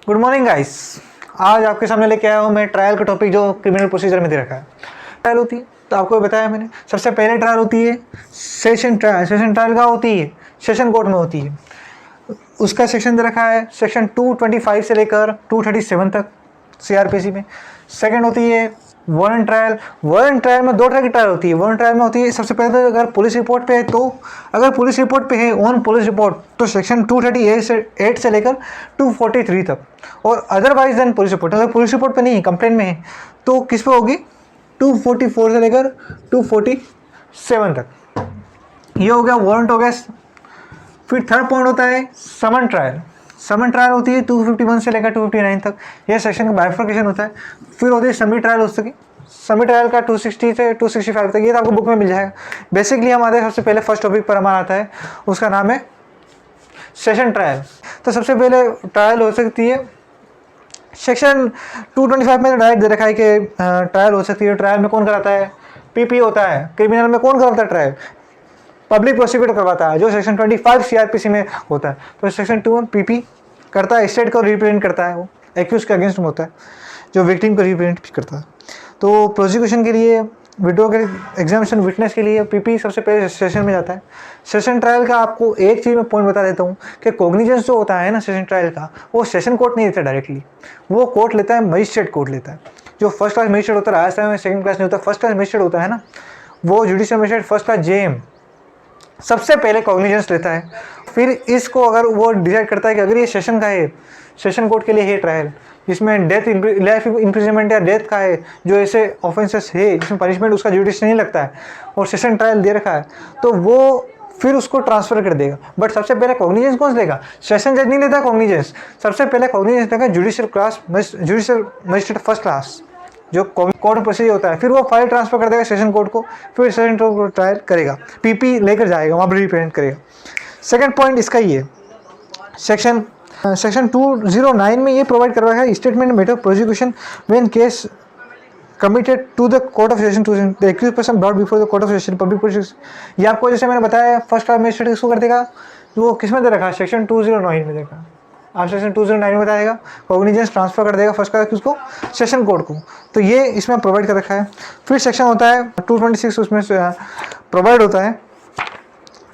Good morning guys. आज आपके सामने लेके आया हूँ मैं ट्रायल का टॉपिक जो क्रिमिनल प्रोसीजर में दे रखा है। ट्रायल होती है तो आपको बताया मैंने, सबसे पहले ट्रायल होती है सेशन ट्रायल। सेशन ट्रायल कहाँ होती है? सेशन कोर्ट में होती है। उसका सेक्शन दे रखा है सेक्शन 225 से लेकर 237 तक सीआरपीसी में। सेकंड होती है वारंट ट्रायल। वारंट ट्रायल में दो तरह की ट्रायल होती है। वारंट ट्रायल में होती है सबसे पहले तो अगर पुलिस रिपोर्ट पे है, तो अगर पुलिस रिपोर्ट पे है ऑन पुलिस रिपोर्ट तो सेक्शन 238 से लेकर 243 तक, और अदरवाइज देन पुलिस रिपोर्ट। अगर पुलिस रिपोर्ट पे नहीं है, कंप्लेंट में है, तो किस पे होगी? 244 से लेकर 247 तक। ये हो गया वारंट हो गया। फिर थर्ड पॉइंट होता है समन ट्रायल। समन ट्रायल होती है 251 से लेकर 259 तक। यह सेक्शन का बाइफर्केशन होता है। फिर होती है समी ट्रायल। उसकी समी ट्रायल का 260 से 265 तक। ये तो आपको बुक में मिल जाएगा। बेसिकली हमारे सबसे पहले फर्स्ट टॉपिक पर हमारा आता है, उसका नाम है सेशन ट्रायल। तो सबसे पहले ट्रायल हो सकती है सेक्शन 225 में डायरेक्ट दे रखा है कि ट्रायल हो सकती है। ट्रायल में कौन कराता है? पीपी होता है। क्रिमिनल में कौन कराता है ट्रायल? पब्लिक प्रोसिक्यूटर करवाता है, जो सेक्शन 25 सीआरपीसी में होता है। तो सेक्शन 2 में पीपी करता है, स्टेट को रिप्रेजेंट करता है, वो एक्यूज के अगेंस्ट में होता है, जो विक्टिम को रिप्रेजेंट करता है। तो प्रोसिक्यूशन के लिए, विड्रॉ के एग्जामिनेशन विटनेस के लिए पीपी सबसे पहले सेशन में जाता है। सेशन ट्रायल का आपको एक चीज़ मैं पॉइंट बता देता हूँ कि कॉग्निजेंस जो होता है ना सेशन ट्रायल का, वो सेशन कोर्ट नहीं लेता डायरेक्टली, वो कोर्ट लेता है, मजिस्ट्रेट कोर्ट लेता है। जो फर्स्ट क्लास मजिस्ट्रेट होता है, राजस्थान में सेकंड क्लास नहीं होता, फर्स्ट क्लास मजिस्ट्रेट होता है ना, वो judicial magistrate first class JM सबसे पहले कॉग्निजेंस लेता है। फिर इसको अगर वो डिसाइड करता है कि अगर ये सेशन का है, सेशन कोर्ट के लिए है ट्रायल, जिसमें डेथ लाइफ इम्प्रिजनमेंट या डेथ का है, जो ऐसे ऑफेंसेस है जिसमें पनिशमेंट उसका जुडिश नहीं लगता है, और सेशन ट्रायल दे रखा है, तो वो फिर उसको ट्रांसफर कर देगा। बट सबसे पहले कॉग्निजेंस कौन लेगा? सेशन जज नहीं लेता कॉग्निजेंस। सबसे पहले कॉग्निजेंस लेगा जुडिशियल मजिस्ट्रेट फर्स्ट क्लास, जो कोर्ट प्रोसीजर होता है। फिर वो फाइल ट्रांसफर कर देगा सेशन कोर्ट को, फिर सेशन कोर्ट ट्रायल करेगा, पीपी लेकर जाएगा, वहाँ पर रिप्रेजेंट करेगा। सेकंड पॉइंट इसका ही है, सेक्शन 209 में ये प्रोवाइड कर रहा है statement method of prosecution when case committed to the court of session, the accused person brought before the court of session public prosecution. ये आपको जैसे मैंने बताया फर्स्ट क्लास मजिस्ट्रेट किसको कर देगा, वो किस में दे रखा है? सेक्शन 209 में देखा। आप सेक्शन 209 में बताएगा, कॉग्निजेंस ट्रांसफर कर देगा फर्स्ट क्लास किसको? सेशन कोर्ट को। तो ये इसमें प्रोवाइड कर रखा है। फिर सेक्शन होता है 226, उसमें प्रोवाइड होता है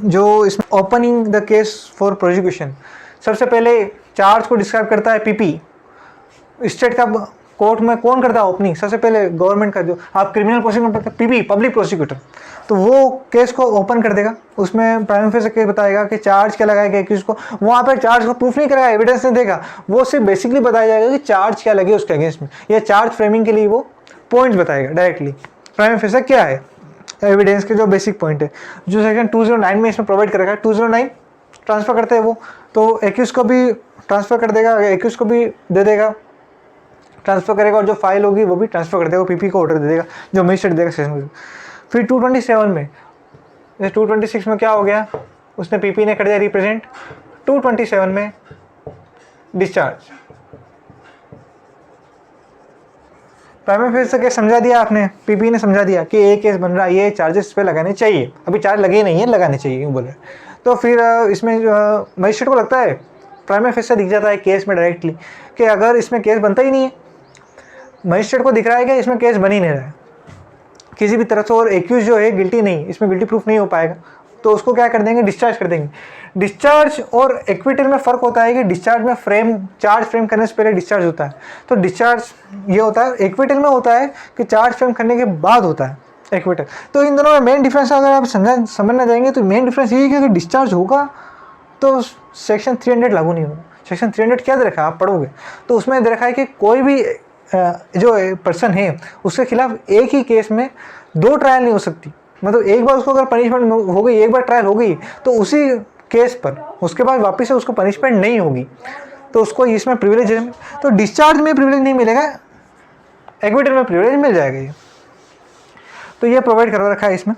जो इसमें opening the case for prosecution. सबसे पहले चार्ज को डिस्क्राइब करता है पीपी। स्टेट का कोर्ट में कौन करता है ओपनिंग? सबसे पहले गवर्नमेंट का, जो आप criminal prosecutor PP public prosecutor, तो वो केस को ओपन कर देगा। उसमें प्राइम फेस केस बताएगा कि चार्ज क्या लगाएगा एक्यूज को। वहाँ पर चार्ज को प्रूफ नहीं करेगा, एविडेंस नहीं देगा, वो सिर्फ बेसिकली बताया जाएगा कि चार्ज क्या लगे उसके अगेंस्ट में, या चार्ज फ्रेमिंग के लिए वो पॉइंट्स बताएगा डायरेक्टली। प्राइम फेस क्या है एविडेंस के जो बेसिक पॉइंट है, जो सेक्शन 209 में इसमें प्रोवाइड करेगा। 209 ट्रांसफर करते हैं वो, तो एक्यूज को भी ट्रांसफर कर देगा, एक्यूज को भी दे देगा, ट्रांसफर करेगा, और जो फाइल होगी वो भी ट्रांसफर कर देगा, पीपी को ऑर्डर दे देगा, जो मजिस्ट्रेट देगा सेशन में। फिर 227 में, 226 में क्या हो गया, उसने पीपी ने कर दिया रिप्रेजेंट। 227 में डिस्चार्ज। प्राइमरी फेज से केस समझा दिया आपने, पीपी ने समझा दिया कि ये केस बन रहा है, ये चार्जेस पे लगाने चाहिए, अभी चार्ज लगे नहीं है, लगाने चाहिए क्यों बोले। तो फिर इसमें मजिस्ट्रेट को लगता है, प्राइमरी फेज से दिख जाता है केस में डायरेक्टली कि अगर इसमें केस बनता ही नहीं है, मजिस्ट्रेट को दिख रहा है कि इसमें केस बन ही नहीं रहा है किसी भी तरह से, और एक्यूज जो है गिल्टी नहीं, इसमें गिल्टी प्रूफ नहीं हो पाएगा, तो उसको क्या कर देंगे? डिस्चार्ज कर देंगे। डिस्चार्ज और एक्विटल में फ़र्क होता है कि डिस्चार्ज में चार्ज फ्रेम करने से पहले डिस्चार्ज होता है, तो डिस्चार्ज ये होता है। एक्विटल में होता है कि चार्ज फ्रेम करने के बाद होता है एक्विटल। तो इन दोनों में मेन डिफरेंस अगर आप समझना चाहेंगे तो मेन डिफरेंस यही है कि डिस्चार्ज होगा तो सेक्शन 300 लागू नहीं होगा। सेक्शन 300 क्या दे रखा है, आप पढ़ोगे तो उसमें दे रखा है कि कोई भी जो पर्सन है उसके खिलाफ एक ही केस में दो ट्रायल नहीं हो सकती। मतलब एक बार उसको अगर पनिशमेंट हो गई, एक बार ट्रायल हो गई, तो उसी केस पर उसके बाद वापस से उसको पनिशमेंट नहीं होगी, तो उसको इसमें प्रिविलेज है। तो डिस्चार्ज में प्रिविलेज नहीं मिलेगा, एक्विटल में प्रिविलेज मिल जाएगा ये। तो ये प्रोवाइड करवा रखा है इसमें।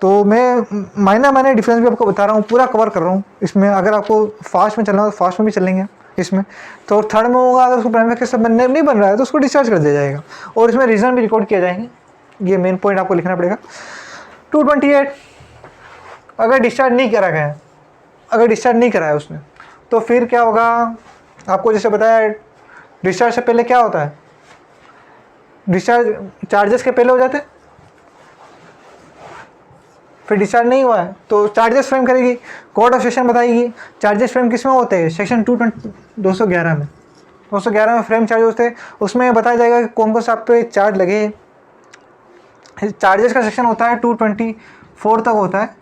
तो मैं माइनर डिफरेंस भी आपको बता रहा हूँ, पूरा कवर कर रहा हूँ इसमें। अगर आपको फास्ट में चलना हो तो फास्ट में भी चलेंगे इसमें। तो थर्ड में होगा, अगर उसको प्राइमरी केस नहीं बन रहा है तो उसको डिस्चार्ज कर दिया जाएगा, और इसमें रीज़न भी रिकॉर्ड किया जाएंगे। ये मेन पॉइंट आपको लिखना पड़ेगा। 228 अगर डिस्चार्ज नहीं करा गया, अगर डिस्चार्ज नहीं करा है उसने, तो फिर क्या होगा? आपको जैसे बताया डिस्चार्ज से पहले क्या होता है, डिस्चार्ज चार्जेस के पहले हो जाते, फिर डिस्चार्ज नहीं हुआ है तो चार्जेस फ्रेम करेगी, कोड ऑफ सेशन बताएगी। चार्जेस फ्रेम किस में होते हैं, सेक्शन 211 में, 211 में फ्रेम चार्ज होते हैं। उसमें बताया जाएगा कि कौन कौन सा आप पे चार्ज लगे। चार्जेस का सेक्शन होता है 224 तक होता है,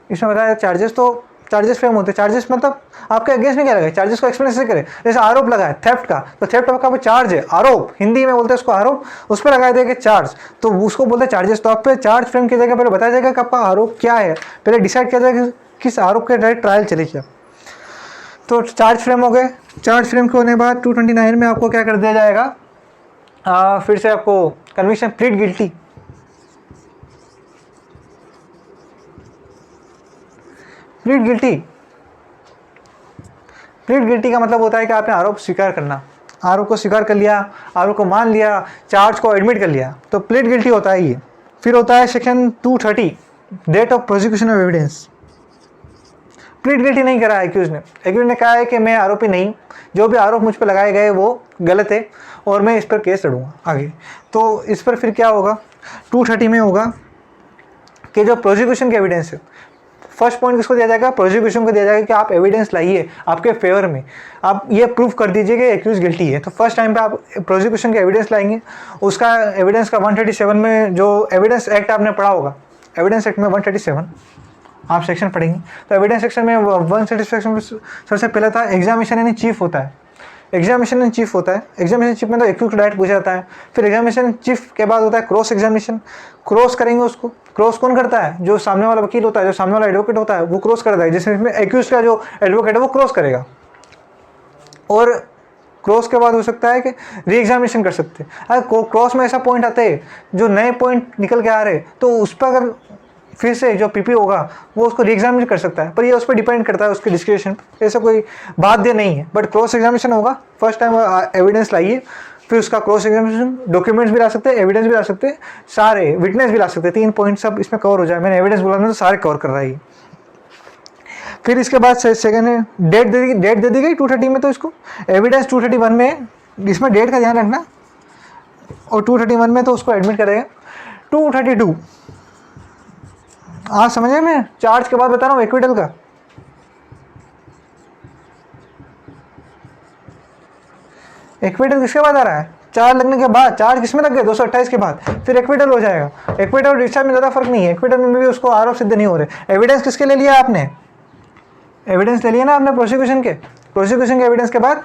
इसमें बताया चार्जेस, तो चार्जेस फ्रेम होते हैं। चार्जेस मतलब आपके अगेंस्ट में क्या लगा, चार्जेस को एक्सप्लेन से करें। जैसे आरोप लगा है थेफ्ट का, तो थेफ्ट का चार्ज है, आरोप हिंदी में बोलते हैं उसको आरोप, उस पर लगाया जाएगा चार्ज, तो उसको बोलते हैं चार्जेस। तो आप पे चार्ज फ्रेम किया जाएगा, पहले बताया जाएगा कि आपका आरोप क्या है, पहले डिसाइड किया जाएगा किस आरोप के डायरेक्ट ट्रायल चलेगी। तो चार्ज फ्रेम हो गए। चार्ज फ्रेम के होने के बाद 229 में आपको क्या कर दिया जाएगा, फिर से आपको conviction, plead guilty. Plead guilty, plead guilty का मतलब होता है कि आपने आरोप स्वीकार करना, आरोप को स्वीकार कर लिया, आरोप को मान लिया, चार्ज को एडमिट कर लिया, तो प्लीड गिल्टी होता है ये। फिर होता है section 230, date of prosecution of evidence. Plead guilty नहीं करा है एक्यूज ने, एक्यूज ने कहा है कि मैं आरोपी नहीं, जो भी आरोप मुझ पर लगाए गए वो गलत है और मैं इस पर केस लड़ूंगा आगे। तो इस पर फिर क्या होगा, 230 में होगा कि जो प्रोसिक्यूशन के एविडेंस है, फर्स्ट पॉइंट किसको दिया जाएगा, प्रोसिक्यूशन को दिया जाएगा कि आप एविडेंस लाइए आपके फेवर में, आप ये प्रूफ कर दीजिए कि एक्यूज गिल्टी है। तो फर्स्ट टाइम पे आप प्रोसिक्यूशन के एविडेंस लाएंगे। उसका एविडेंस का 137 में जो एविडेंस एक्ट आपने पढ़ा होगा, एविडेंस एक्ट में 137 आप सेक्शन पढ़ेंगे, तो एविडेंस सेक्शन में 137 में सबसे पहले था एग्जामिनेशन इन चीफ होता है। एग्जामिनेशन इन चीफ होता है, एग्जामिनेशन चीफ में तो एक्यूज को डायरेक्ट पूछा जाता है। फिर एग्जामिनेशन चीफ के बाद होता है क्रॉस एग्जामिनेशन, क्रॉस करेंगे उसको। क्रॉस कौन करता है, जो सामने वाला वकील होता है, जो सामने वाला एडवोकेट होता है, वो क्रॉस करता है, जिसमें एक्यूज का जो एडवोकेट है वो क्रॉस करेगा। और क्रॉस के बाद हो सकता है कि री एग्जामिनेशन कर सकते हैं। अगर क्रॉस में ऐसा पॉइंट आते हैं जो नए पॉइंट निकल के आ रहे हैं, तो उस पर अगर फिर से जो पीपी होगा वो उसको री एग्जामिनेशन कर सकता है, पर ये उस पर डिपेंड करता है उसके डिस्क्रिप्शन, ऐसा कोई बाध्य नहीं है। बट क्रॉस एग्जामिनेशन होगा, फर्स्ट टाइम एविडेंस लाइए, फिर उसका क्रॉस एग्जामिनेशन, डॉक्यूमेंट्स भी ला सकते हैं, एविडेंस भी ला सकते हैं, सारे विटनेस भी ला सकते हैं। 3 पॉइंट सब इसमें कवर हो जाए। मैंने एविडेंस बोला तो सारे कवर कर रहा है। फिर इसके बाद सेकंड है डेट दे दी गई 230 में, तो इसको एविडेंस 231 में, इसमें डेट का ध्यान रखना, और 231 में तो उसको एडमिट करेगा। 232 आज समझे, मैं चार्ज के बाद बता रहा हूँ एक्विटल का। एक्विटल किसके बाद आ रहा है, चार्ज लगने के बाद। चार्ज किसमें लग गए, 228 के बाद, फिर एक्विटल हो जाएगा। एक्विटल और डिस्चार्ज में ज़्यादा फर्क नहीं है, एक्विटल में भी उसको आरोप सिद्ध नहीं हो रहे। एविडेंस किसके ले लिया आपने, एविडेंस ले लिया ना आपने प्रोसिक्यूशन के, प्रोसिक्यूशन के एविडेंस के बाद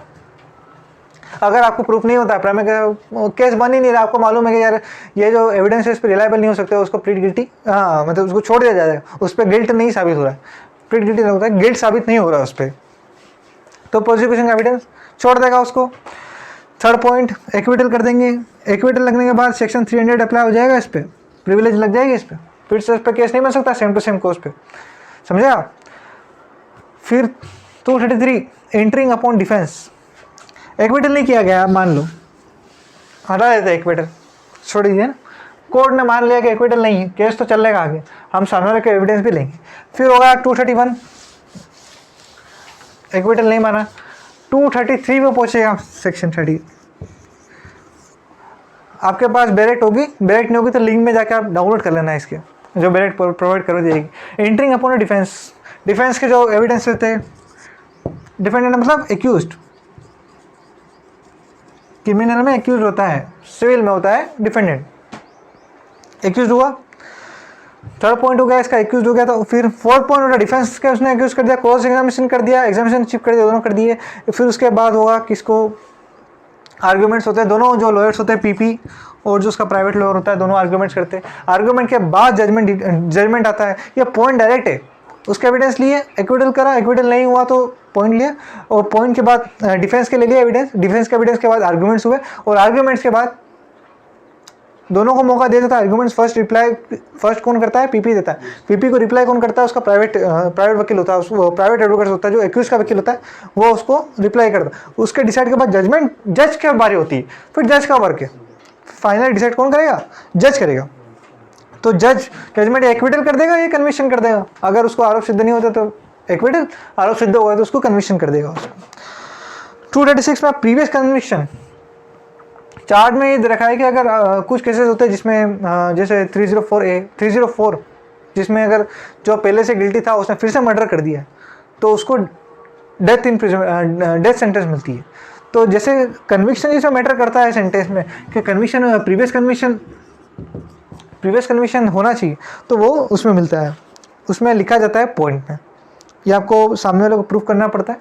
अगर आपको प्रूफ नहीं होता, प्राइमरी केस बन ही नहीं रहा, आपको मालूम है कि यार ये जो एविडेंस है इस पर रिलायबल नहीं हो सकते, उसको प्लीड गिल्टी, हाँ मतलब उसको छोड़ दिया जाएगा, उस पर गिल्ट नहीं साबित हो रहा है, प्लीड गिल्टी नहीं होता है, गिल्ट साबित नहीं हो रहा है उस पर, तो प्रोसिक्यूशन का एविडेंस छोड़ देगा उसको। थर्ड पॉइंट एक्विटल कर देंगे। एक्विटल लगने के बाद सेक्शन 300 अप्लाई हो जाएगा, इस पर प्रिविलेज लग जाएगी, इस पर फिर से इस पर केस नहीं बन सकता सेम टू सेम कोर्स पे, समझे आप। फिर 233 एंटरिंग अपॉन डिफेंस, एक्विटल नहीं किया गया, मान लो हटा देते एक्विटल, छोड़ दीजिए ना, कोर्ट ने मान लिया कि एक्विटल नहीं है, केस तो चलेगा आगे, हम सामने वाले के एविडेंस भी लेंगे। फिर होगा 231, एक्विटल नहीं माना, 233 में पहुंचेगा सेक्शन 30। आपके पास बेरेट होगी, बेरेट नहीं होगी तो लिंक में जाकर आप डाउनलोड कर लेना इसके, जो बेरेट प्रोवाइड कर देगी। एंटरिंग अपॉन डिफेंस, डिफेंस के जो एविडेंस रहते हैं, डिफेंडेंट मतलब एक्यूज्ड, क्रिमिनल में एक्यूज होता है, सिविल में होता है डिफेंडेंट। एक्यूज हुआ, थर्ड पॉइंट हो गया इसका, एक्यूज हो गया। तो फिर फोर्थ पॉइंट होगा डिफेंस के, उसने एक्यूज कर दिया, क्रॉस एग्जामिनेशन कर दिया, एग्जामिनेशन चीफ कर दिया, दोनों कर दिए। फिर उसके बाद होगा किसको आर्ग्यूमेंट्स होते हैं, दोनों जो लॉयर्स होते हैं पीपी और जो उसका प्राइवेट लॉयर होता है, दोनों आर्ग्यूमेंट्स करते हैं। आर्ग्यूमेंट के बाद जजमेंट आता है, ये पॉइंट डायरेक्ट है, उसके एविडेंस लिए एक्विटल करा, एक्विटल नहीं हुआ तो पॉइंट लिया, और पॉइंट के बाद डिफेंस के ले लिया एविडेंस, डिफेंस के एविडेंस के बाद आर्ग्यूमेंट्स हुए, और आर्ग्यूमेंट्स के बाद दोनों को मौका दे देता है। आर्ग्यूमेंट्स फर्स्ट रिप्लाई फर्स्ट कौन करता है, पीपी देता है, पीपी को रिप्लाई कौन करता है, उसका प्राइवेट वकील होता है, उसको प्राइवेट एडवोकेट होता है, जो एक्यूज का वकील होता है वो उसको रिप्लाई करता है। उसके डिसाइड के बाद जजमेंट जज के बारी होती है, फिर जज का वर्क है, फाइनल डिसाइड कौन करेगा, जज करेगा। तो जज जजमेंट एक्विटल कर देगा या कन्विक्शन कर देगा, अगर उसको आरोप सिद्ध नहीं होता तो एक्विटल, आरोप सिद्ध हुआ तो उसको कन्विक्शन कर देगा उसको। 236 में प्रीवियस कन्विक्शन, चार्ट में ये दे रखा है कि अगर कुछ केसेस होते हैं जिसमें जैसे 304 जिसमें अगर जो पहले से गिल्टी था उसने फिर से मर्डर कर दिया तो उसको डेथ सेंटेंस मिलती है। तो जैसे कन्विक्शन जैसा मैटर करता है सेंटेंस में कि कन्विक्शन प्रीवियस कन्विक्शन होना चाहिए, तो वो उसमें मिलता है, उसमें लिखा जाता है पॉइंट में। ये आपको सामने वाले को प्रूफ करना पड़ता है।